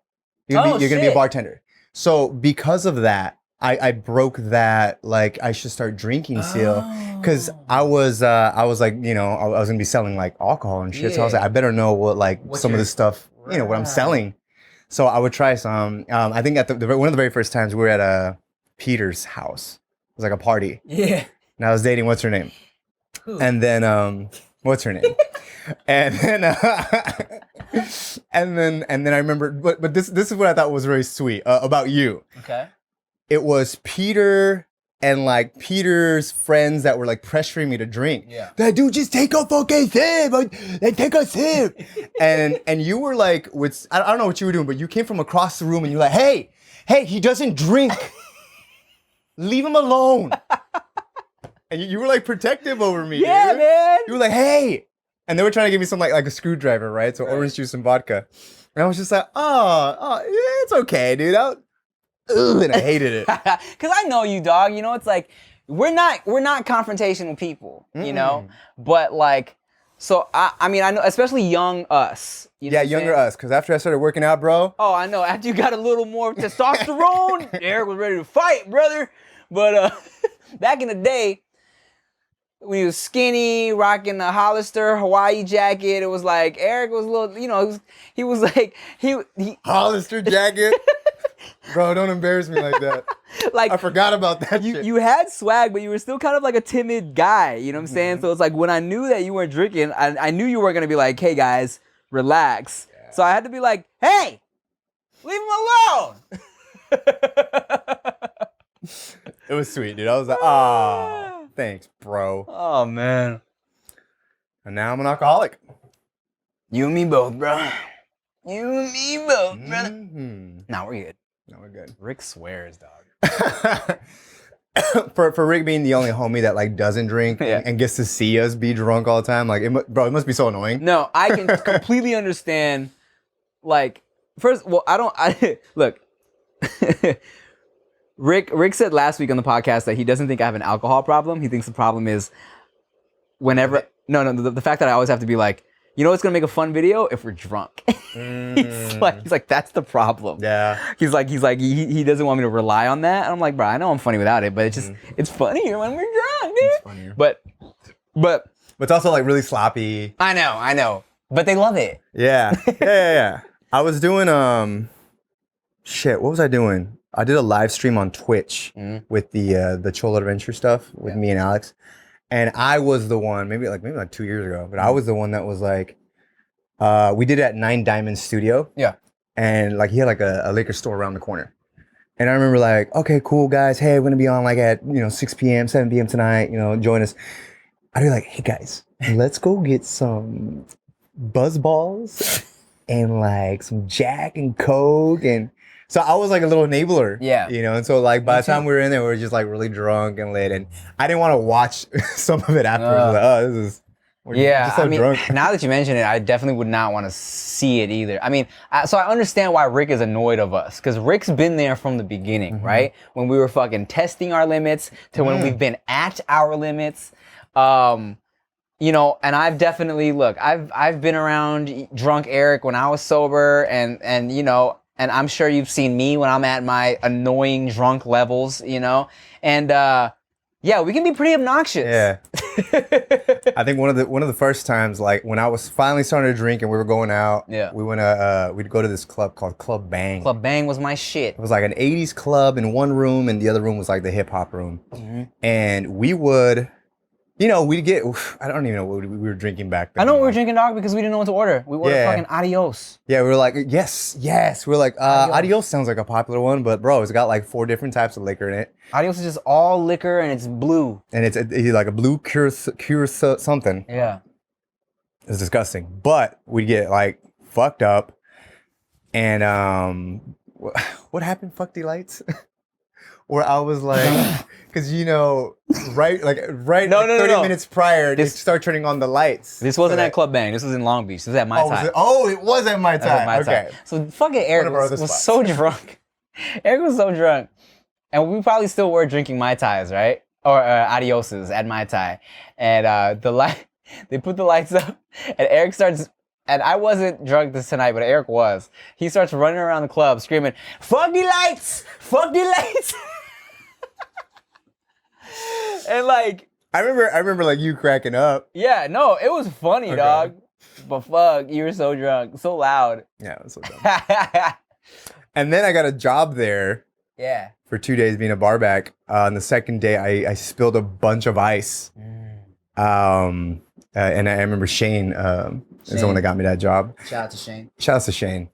You're gonna be a bartender. So because of that, I broke that. Like I should start drinking still, because I was like, you know, I was gonna be selling like alcohol and shit. So I was like, I better know what like some of this stuff, you know, what I'm selling. So I would try some. I think at one of the very first times we were at Peter's house. It was like a party. Yeah. And I was dating what's her name, and then what's her name. And then, and then I remember, but this is what I thought was very sweet about you. Okay. It was Peter and like Peter's friends that were like pressuring me to drink. Yeah. That dude, just take a fucking sip. Take a sip. and you were like, I don't know what you were doing, but you came from across the room and you're like, hey, he doesn't drink. Leave him alone. And you were like protective over me. Yeah, dude. man. You were like, hey. And they were trying to give me some like a screwdriver, right? So orange juice and vodka. And I was just like, oh, yeah, it's okay, dude. And I hated it. Cause I know you, dog. You know, it's like we're not confrontational people, you know? But like, so I mean, I know, especially young us. You know Younger us. Cause after I started working out, bro. Oh, I know. After you got a little more testosterone, Eric was ready to fight, brother. But back in the day, when he was skinny, rocking a Hollister Hawaii jacket, it was like Eric was a little, you know, he was like he Hollister jacket. Bro, don't embarrass me like that. Like I forgot about that. You had swag, but you were still kind of like a timid guy. You know what I'm saying? So it's like when I knew that you weren't drinking, I knew you weren't gonna be like, hey guys, relax. Yeah. So I had to be like, hey, leave him alone. It was sweet, dude. I was like, ah, thanks, bro. Oh man. And now I'm an alcoholic. You and me both, bro. You and me both, brother. Nah, we're good. No, we're good. Rick swears, dog. for Rick being the only homie that like doesn't drink and gets to see us be drunk all the time, like, bro, it must be so annoying. No, I can completely understand. Like, first, well, look. Rick said last week on the podcast that he doesn't think I have an alcohol problem. He thinks the problem is whenever. The fact that I always have to be like, you know what's gonna make a fun video if we're drunk. He's like that's the problem. Yeah. He's like he doesn't want me to rely on that. And I'm like, bro, I know I'm funny without it, but it's just it's funnier when we're drunk, dude. It's funnier. But it's also like really sloppy. I know. But they love it. Yeah. I was doing what was I doing? I did a live stream on Twitch with the Cholo Adventure stuff with me and Alex. And I was the one, maybe like 2 years ago, but I was the one that was like, we did it at 9 Diamond Studio. Yeah. And like he had like a liquor store around the corner. And I remember like, okay, cool guys. Hey, we're going to be on like at, 6 p.m., 7 p.m. tonight, join us. I'd be like, hey guys, let's go get some buzz balls and like some Jack and Coke. And so I was like a little enabler, and so like by the time we were in there, we were just like really drunk and lit, and I didn't want to watch some of it afterwards. Like, just so drunk. Now that you mention it, I definitely would not want to see it either. I mean, so I understand why Rick is annoyed of us, because Rick's been there from the beginning, right? When we were fucking testing our limits to when we've been at our limits. And I've definitely I've been around drunk Eric when I was sober, and and I'm sure you've seen me when I'm at my annoying drunk levels, and we can be pretty obnoxious. Yeah. I think one of the first times, like when I was finally starting to drink and we were going out, we'd go to this club called Club Bang. Club Bang was my shit. It was like an 80s club in one room, and the other room was like the hip hop room. And we would, we'd get, I don't even know what we were drinking back then. I know what we were drinking, dog, because we didn't know what to order. We ordered fucking Adios. Yeah, we were like, yes. We were like, Adios sounds like a popular one, but bro, it's got like 4 different types of liquor in it. Adios is just all liquor and it's blue. And it's like a blue cure something. Yeah. It's disgusting. But we'd get like fucked up. And what happened, Fuck Delights? Where I was like, because right 30 minutes prior, they start turning on the lights. This wasn't at Club Bang. This was in Long Beach. This was at Mai Tai. It was at Mai Tai. Okay. So fucking Eric was so drunk. Eric was so drunk, and we probably still were drinking Mai Tais, right? Or Adioses at Mai Tai, and the light. They put the lights up, and Eric starts. And I wasn't drunk this tonight, but Eric was. He starts running around the club screaming, "Fuck the lights! Fuck the lights!" And like, I remember like you cracking up. yeah, no, it was funny, dog. But fuck, you were so drunk, so loud. Yeah, it was so dumb. And then I got a job there. Yeah. For 2 days being a bar back. On the second day, I spilled a bunch of ice. And I remember Shane is the one that got me that job. Shout out to Shane. Shout out to Shane.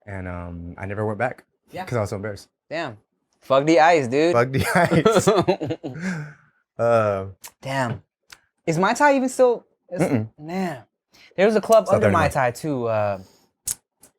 And I never went back. Yeah. Because I was so embarrassed. Damn. Fuck the ice, dude. Fuck the ice. Damn. Is Mai Tai even still? Damn. There was a club It's not under there Mai anymore. Tai too.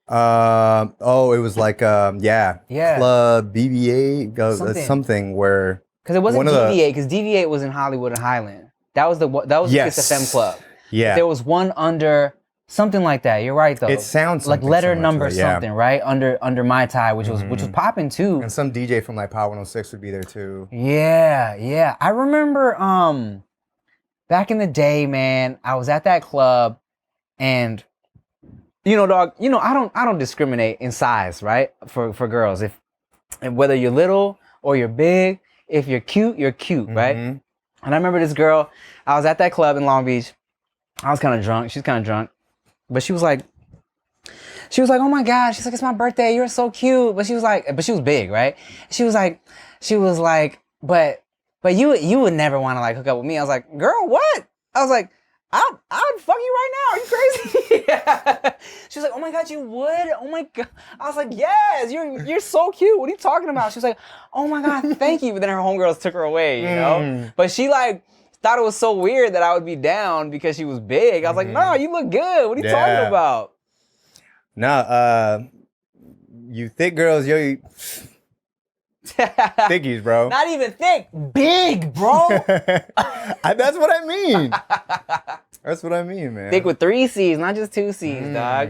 Oh, it was like Yeah. Club BBA something where Because it wasn't one of the- DV8, because DV8 was in Hollywood and Highland. That was the Yes. Kiss FM club. Yeah. There was one under something like that. You're right though. It sounds like something letter similar to number it, yeah. something, right? Under Mai Tai, which was popping too. And some DJ from like Power 106 would be there too. Yeah, yeah. I remember back in the day, man, I was at that club and you know, dog, you know, I don't discriminate in size, right? For girls. And whether you're little or you're big, if you're cute, right? And I remember this girl, I was at that club in Long Beach. I was kind of drunk. She's kind of drunk. But she was like, oh my God. She's like, it's my birthday. You're so cute. But she was big, right? She was like, but you would never want to like hook up with me. I was like, girl, what? I was like, I'd fuck you right now. Are you crazy? Yeah. She was like, oh my God, you would? Oh my God. I was like, yes, you're so cute. What are you talking about? She was like, oh my God, thank you. But then her homegirls took her away, you know? But she like thought it was so weird that I would be down because she was big. I was like, no, you look good. What are you talking about? Nah, you thick girls, yo, thickies, bro. Not even thick, big, bro. That's what I mean. That's what I mean, man. Thick with 3 C's, not just 2 C's, dog.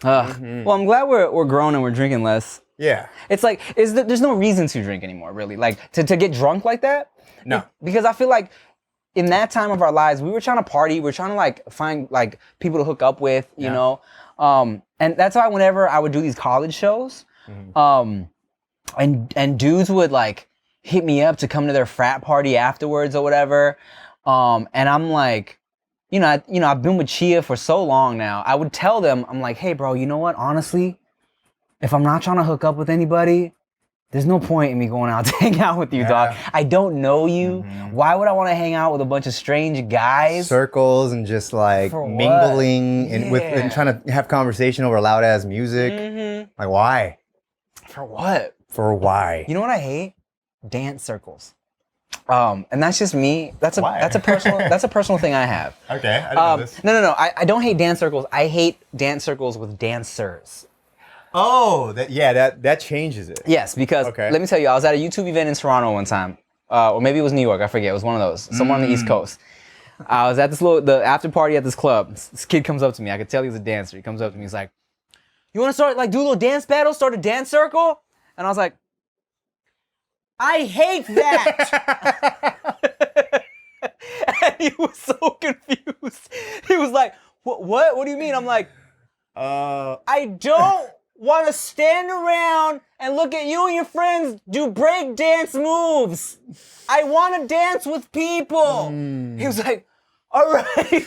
Well, I'm glad we're grown and we're drinking less. Yeah. It's like, there's no reason to drink anymore, really. Like, to get drunk like that. No. Because I feel like in that time of our lives, we were trying to party. We were trying to, like, find, like, people to hook up with, you know? And that's why whenever I would do these college shows, and dudes would, like, hit me up to come to their frat party afterwards or whatever. And I'm like, I've been with Chia for so long now. I would tell them, I'm like, hey, bro, you know what? Honestly, if I'm not trying to hook up with anybody, there's no point in me going out to hang out with you, dog. I don't know you. Why would I want to hang out with a bunch of strange guys? Circles and just like For what? mingling and trying to have conversation over loud ass music. Like, why? For what? For why? You know what I hate? Dance circles. And that's just me. That's a personal thing I have. Okay, I didn't know this. No. I don't hate dance circles. I hate dance circles with dancers. Oh, that changes it. Yes, because let me tell you, I was at a YouTube event in Toronto one time, or maybe it was New York. I forget. It was one of those, somewhere on the East Coast. I was at the after party at this club. This kid comes up to me. I could tell he's a dancer. He comes up to me. He's like, "You want to start like do a little dance battle? Start a dance circle?" And I was like, "I hate that." And he was so confused. He was like, "What? What do you mean?" I'm like, I don't want to stand around and look at you and your friends do break dance moves. I want to dance with people." He was like, all right.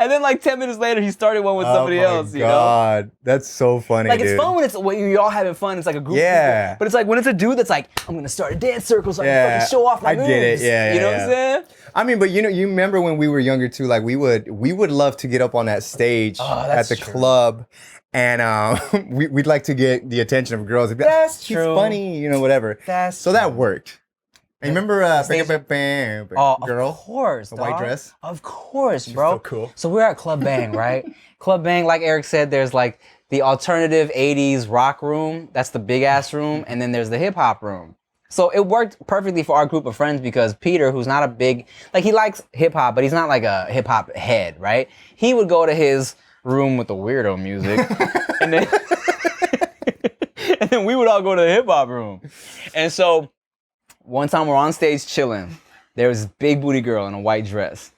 And then like 10 minutes later, he started one with somebody else, you know? God, that's so funny, Like, dude. it's fun when you're all having fun. It's like a group of people. But it's like when it's a dude that's like, I'm going to start a dance circle so I can fucking show off my moves. I get it, yeah. You know what I'm saying? I mean, but you remember when we were younger too, like we would love to get up on that stage at the club and we'd like to get the attention of girls. That's She's true. funny, you know, whatever. So that worked. And remember girl? Of course, the white dress? Of course, bro. So cool. So we're at Club Bang, right? Club Bang, like Eric said, there's like the alternative 80s rock room. That's the big ass room. And then there's the hip hop room. So it worked perfectly for our group of friends because Peter, who's not a big, like he likes hip hop, but he's not like a hip hop head, right? He would go to his room with the weirdo music and then we would all go to the hip hop room. And so one time we're on stage chilling there was this big booty girl in a white dress.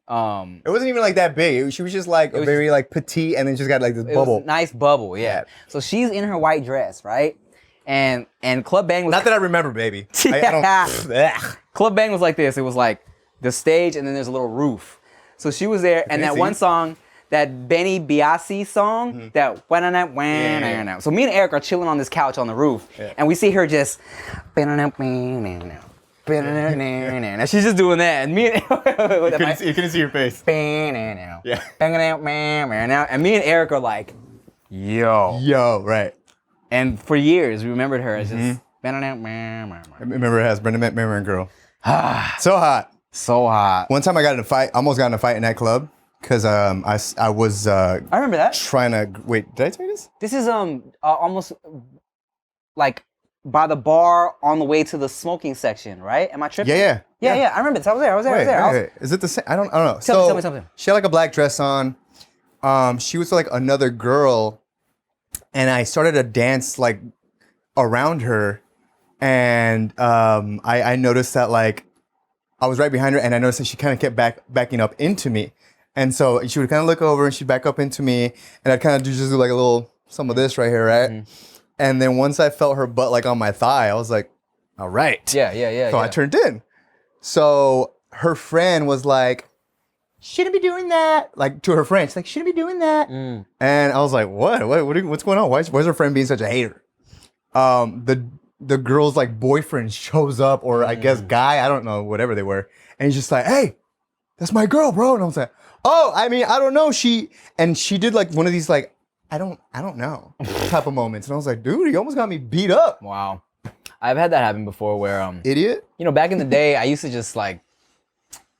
It wasn't even like that big. She was just like very like petite, and then just got like this bubble. Nice bubble, yeah. So she's in her white dress, right? And Club Bang was not that I remember, baby. I don't. Club Bang was like this. It was like the stage, and then there's a little roof. So she was there, and that one song, that Benny Biassi song, that wah-na-na. So me and Eric are chilling on this couch on the roof, and we see her just. And she's just doing that, and me and you couldn't see your face. Yeah. And me and Eric are like, yo, right. And for years we remembered her as just. I remember it as Brenda McMahon girl. So hot. So hot. One time I got in a fight, almost got in a fight in that club because I was. I remember that. Trying to wait. Did I tell you this? This is almost like. By the bar on the way to the smoking section, right? Am I tripping? Yeah. I remember this. I was there. Wait. Is it the same? I don't know. Tell me something. She had like a black dress on. She was like another girl, and I started to dance like around her, and I noticed that like I was right behind her, and I noticed that she kind of kept backing up into me, and so she would kind of look over and she'd back up into me, and I'd kind of just do like a little some of this right here, right? Mm-hmm. And then once I felt her butt like on my thigh, I was like, all right. Yeah. So I turned in. So her friend was like, shouldn't be doing that. Like to her friend, she's like, shouldn't be doing that. And I was like, what's going on? Why is her friend being such a hater? The girl's like boyfriend shows up, or I guess guy, I don't know, whatever they were. And he's just like, hey, that's my girl, bro. And I was like, oh, I mean, I don't know. She did like one of these like, I don't know type of moments. And I was like, dude, he almost got me beat up. Wow. I've had that happen before where, idiot. You know, back in the day, I used to just like,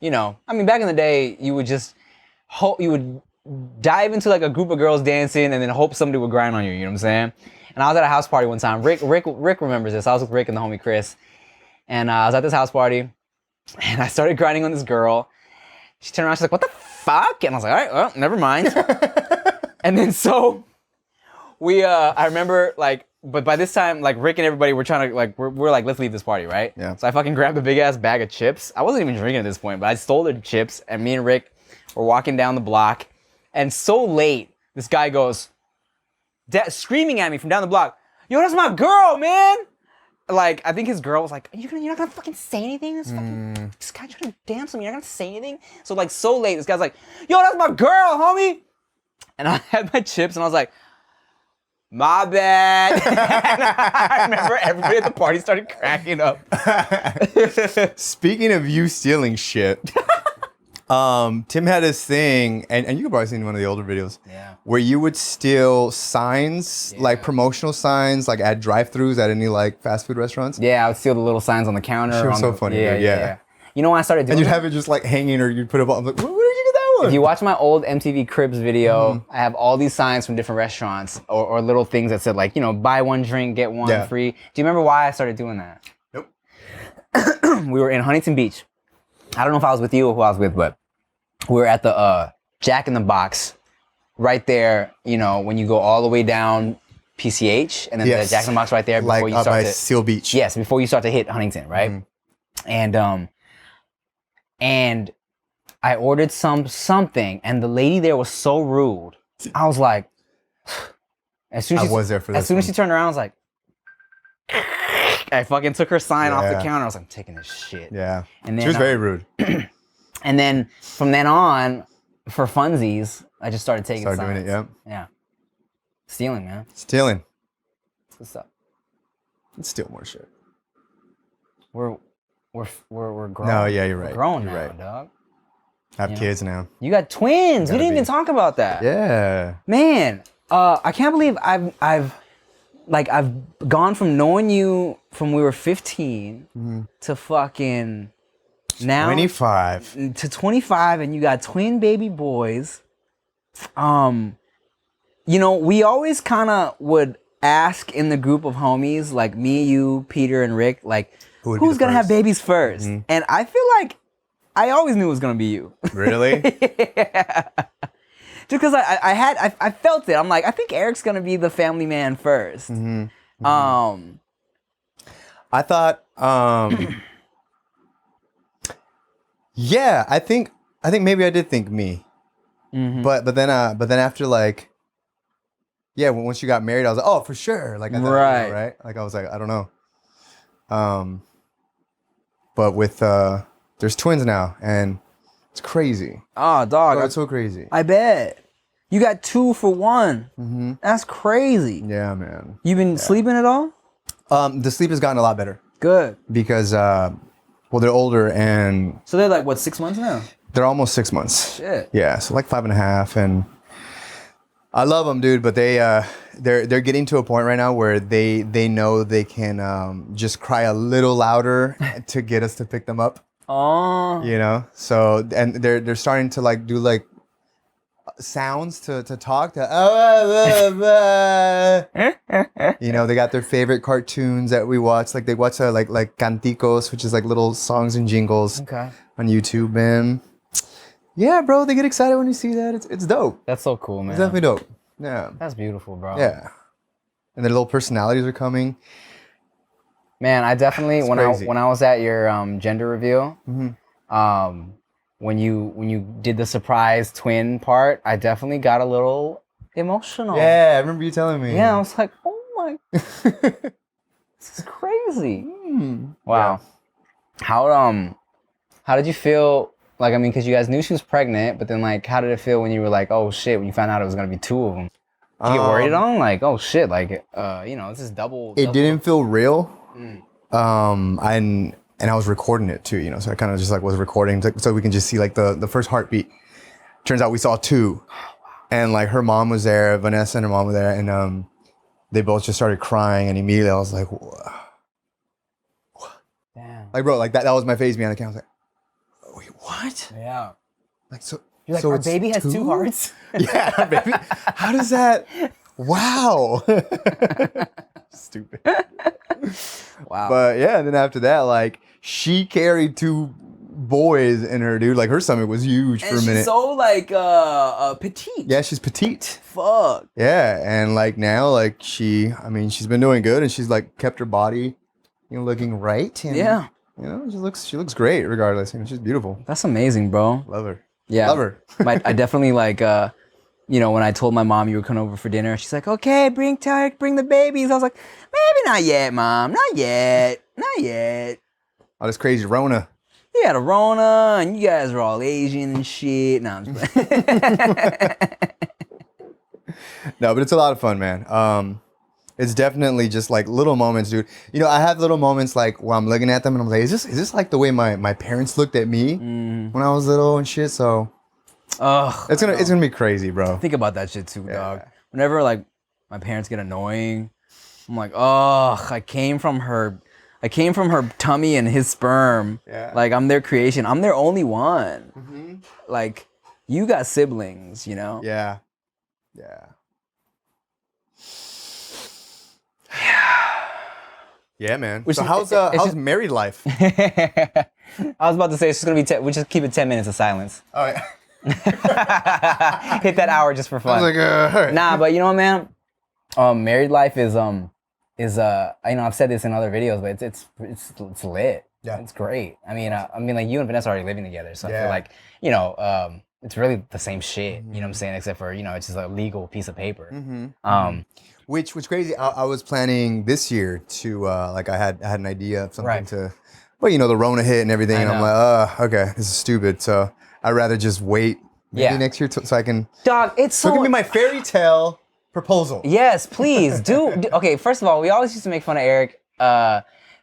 back in the day, you would just you would dive into like a group of girls dancing and then hope somebody would grind on you, you know what I'm saying? And I was at a house party one time. Rick remembers this. I was with Rick and the homie Chris. And I was at this house party and I started grinding on this girl. She turned around, she's like, what the fuck? And I was like, all right, well, never mind. And then so I remember like, but by this time, like Rick and everybody were trying to like, we're like, let's leave this party, right? Yeah. So I fucking grabbed a big ass bag of chips. I wasn't even drinking at this point, but I stole the chips, and me and Rick were walking down the block, and so late, this guy goes, screaming at me from down the block, yo, that's my girl, man! Like, I think his girl was like, you're not gonna fucking say anything? This guy trying to dance with me, you're not gonna say anything? So like, so late, this guy's like, yo, that's my girl, homie! And I had my chips, and I was like, my bad. I remember everybody at the party started cracking up. Speaking of you stealing shit, Tim had this thing, and you could probably see in one of the older videos, where you would steal signs, like promotional signs, like at drive-thrus at any like fast food restaurants. Yeah, I would steal the little signs on the counter. It was so funny. Yeah. You know when I started doing and you'd have it just like hanging, or you'd put it up. I'm like, where did you get that one? If you watch my old MTV Cribs video, I have all these signs from different restaurants or little things that said like, buy one drink, get one free. Do you remember why I started doing that? Nope. We were in Huntington Beach. I don't know if I was with you or who I was with, but we were at the Jack in the Box right there, when you go all the way down PCH, and then the Jack in the Box right there before like you start by Seal Beach. Yes, before you start to hit Huntington, right? And I ordered something, and the lady there was so rude. I was like, as soon as she turned around, I was like, I fucking took her sign off the counter. I was like, I'm taking this shit. Yeah. And then, she was very rude. And then from then on, for funsies, I just started taking signs. Doing it, Yeah. Stealing, man. Stealing. What's up? Let's steal more shit. We're grown. No, yeah, you're right. We're grown you're now, right. dog. I have kids now. You got twins. We didn't even talk about that. Yeah. Man, I can't believe I've gone from knowing you from we were 15 to fucking now 25 to 25, and you got twin baby boys. We always kind of would ask in the group of homies, like me, you, Peter, and Rick, like, who's gonna have babies first? And I feel like I always knew it was gonna be you. Really? Yeah. Just because I felt it. I'm like, I think Eric's gonna be the family man first. I thought Yeah, I think maybe I did think me. But then after like, yeah, once you got married, I was like, oh, for sure. Like, I thought, Right. right? Like, I was like, I don't know. But with there's twins now, and it's crazy. Oh, dog. Bro, it's so crazy. I bet. You got 2 for 1. That's crazy. Yeah, man. You been sleeping at all? The sleep has gotten a lot better Good. because well, they're older and So they're like, what, 6 months now? they're almost 6 months. Shit. Yeah, so like 5.5, and I love them, dude. But they're getting to a point right now where they know they can just cry a little louder to get us to pick them up. Oh. You know, so and they're starting to like do like sounds to talk to. You know, they got their favorite cartoons that we watch. Like they watch like canticos, which is like little songs and jingles Okay. on YouTube, man. Yeah, bro, they get excited when you see that. It's dope. That's so cool, man. It's definitely dope. Yeah. That's beautiful, bro. Yeah. And their little personalities are coming. Man, I definitely It's when crazy. I was at your gender reveal, when you did the surprise twin part, I definitely got a little emotional. Yeah, I remember you telling me. Yeah, I was like, oh my, this is crazy. Wow. How did you feel? Like, I mean, because you guys knew she was pregnant, but then like, how did it feel when you were like, oh shit, when you found out it was gonna be 2 of them? Did you get worried at all? Like, oh shit, like, you know, this is double. It didn't feel real. And I was recording it too, you know, so I kind of just like was recording so we can just see like the first heartbeat. Turns out we saw 2. And like her mom was there, Vanessa and her mom were there, and they both just started crying, and immediately I was like, whoa. Damn. Like, bro, like that was my face behind the camera. I was like, wait, what? Yeah. Like, so You're like, so our it's baby has 2 2? hearts. Yeah, our baby. How does that? Wow. Stupid. Wow. But yeah, and then after that, like she carried 2 boys in her, dude. Like her stomach was huge for a minute. She's so like petite. Yeah, she's petite. Fuck. Yeah, and like now, like she's been doing good, and she's like kept her body, you know, looking right. And, Yeah. you know, she looks great regardless. You know, she's beautiful. That's amazing, bro. Love her. Yeah. Love her. I definitely like you know, when I told my mom you were coming over for dinner, she's like, okay, bring Tarek, bring the babies. I was like, maybe not yet, Mom. Not yet. Not yet. Oh, this crazy Rona. You got a Rona, and you guys are all Asian and shit. No, I'm just No, but it's a lot of fun, man. It's definitely just like little moments, dude. You know, I have little moments like where I'm looking at them and I'm like, is this like the way my parents looked at me when I was little and shit? So it's gonna be crazy, bro. Think about that shit too, dog. Whenever like my parents get annoying, I'm like, oh, I came from her tummy and his sperm. Yeah. Like I'm their creation. I'm their only one. Like you got siblings, you know? Yeah. Yeah. Yeah, man. So how's married life? I was about to say it's just gonna be. We just keep it 10 minutes of silence. All right. Hit that hour just for fun. I was like, all right. Nah, but you know what, man? Married life is you know, I've said this in other videos, but it's lit. Yeah. It's great. I mean, like you and Vanessa are already living together, so I Yeah. feel like, you know, it's really the same shit. You know what I'm saying? Except for, you know, it's just a legal piece of paper. Which was crazy. I was planning this year to like I had an idea of something Right. to, but you know the Rona hit and everything. I And I'm know. like, okay, this is stupid. So I'd rather just wait maybe next year so I can. Dog, it's So so. give me my fairy tale proposal. Yes, please do. Okay, first of all, we always used to make fun of Eric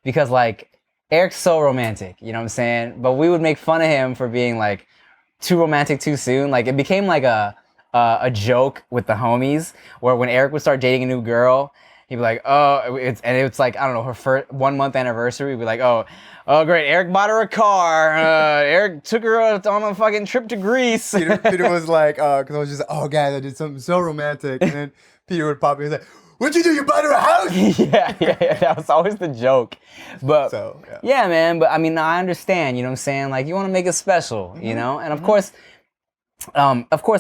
because like Eric's so romantic, you know what I'm saying? But we would make fun of him for being like too romantic too soon. Like it became like a joke with the homies where when Eric would start dating a new girl, he'd be like, oh, it's like, I don't know, her first 1 month anniversary. We'd be like, oh great, Eric bought her a car. Eric took her on a fucking trip to Greece. Peter was like, because I was just, oh, guys, I did something so romantic. And then Peter would pop in and say, what'd you do? You bought her a house? yeah, that was always the joke. But So, yeah, man, but I mean, I understand, you know what I'm saying? Like, you want to make it special, you know? And of course,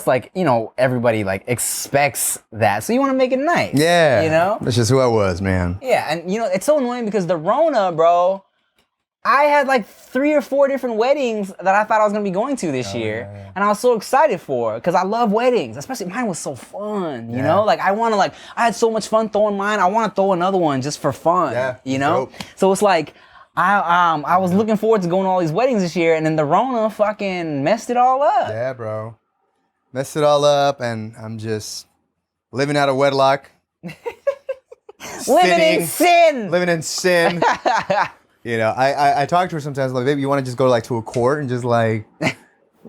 like, you know, everybody like expects that. So you want to make it nice. Yeah. You know? That's just who I was, man. Yeah, and you know, it's so annoying because the Rona, bro, I had like 3 or 4 different weddings that I thought I was gonna be going to this year, and I was so excited for because I love weddings, especially mine was so fun. You know, like I had so much fun throwing mine. I want to throw another one just for fun. Yeah, you know, dope. so it's like I was looking forward to going to all these weddings this year, and then the Rona fucking messed it all up. Yeah, bro, messed it all up, and I'm just living out of wedlock. Living in sin. Living in sin. You know, I talk to her sometimes like, baby, you want to just go like to a court and just like,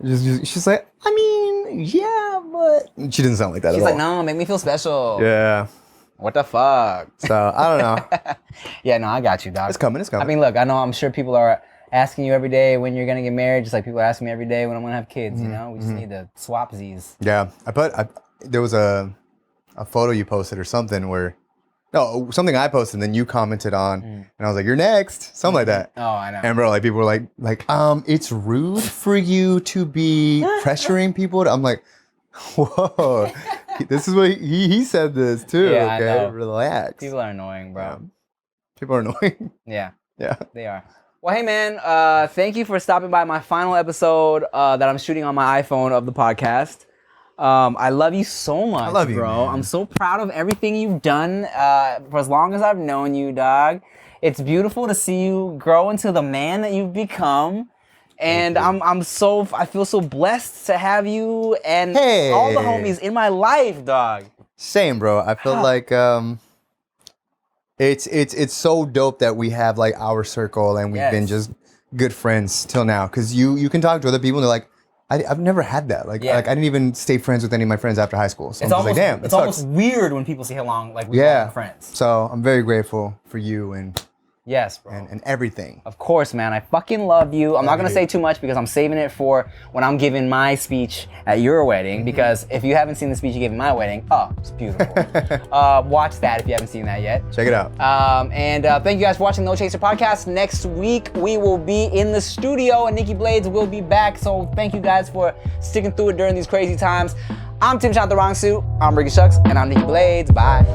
she's like, I mean, yeah, but she didn't sound like that She's at all. like, no, make me feel special. Yeah. What the fuck? So I don't know. Yeah, no, I got you, dog. It's coming. I mean, look, I'm sure people are asking you every day when you're gonna get married, just like people are asking me every day when I'm gonna have kids. You know, we just need to swap these. Yeah, there was a photo you posted or something where. No, something I posted and then you commented on, and I was like, "You're next," something like that. Oh, I know. And bro, like people were like, it's rude for you to be pressuring people. I'm like, whoa, this is what he said this too. Yeah, I okay, know. relax. People are annoying, bro. Yeah. People are annoying. Yeah, Yeah. they are. Well, hey man, thank you for stopping by my final episode that I'm shooting on my iPhone of the podcast. I love you so much, I love you, bro. man. I'm so proud of everything you've done for as long as I've known you, dog. It's beautiful to see you grow into the man that you've become. And I feel so blessed to have you and all the homies in my life, dog. Same, bro. I feel like it's so dope that we have like our circle and we've been just good friends till now. Cause you can talk to other people and they're like, I've never had that. Like I didn't even stay friends with any of my friends after high school. So It's I'm almost, just like, damn, it's almost weird when people see how long like we've been friends. So I'm very grateful for you and Yes, bro. and everything. Of course, man. I fucking love you. I'm not going to say too much because I'm saving it for when I'm giving my speech at your wedding. Because if you haven't seen the speech you gave at my wedding, oh, it's beautiful. Watch that if you haven't seen that yet. Check it out. And thank you guys for watching No Chaser Podcast. Next week, we will be in the studio and Nikki Blades will be back. So thank you guys for sticking through it during these crazy times. I'm Chantarangsu, I'm Ricky Shucks, and I'm Nikki Blades. Bye.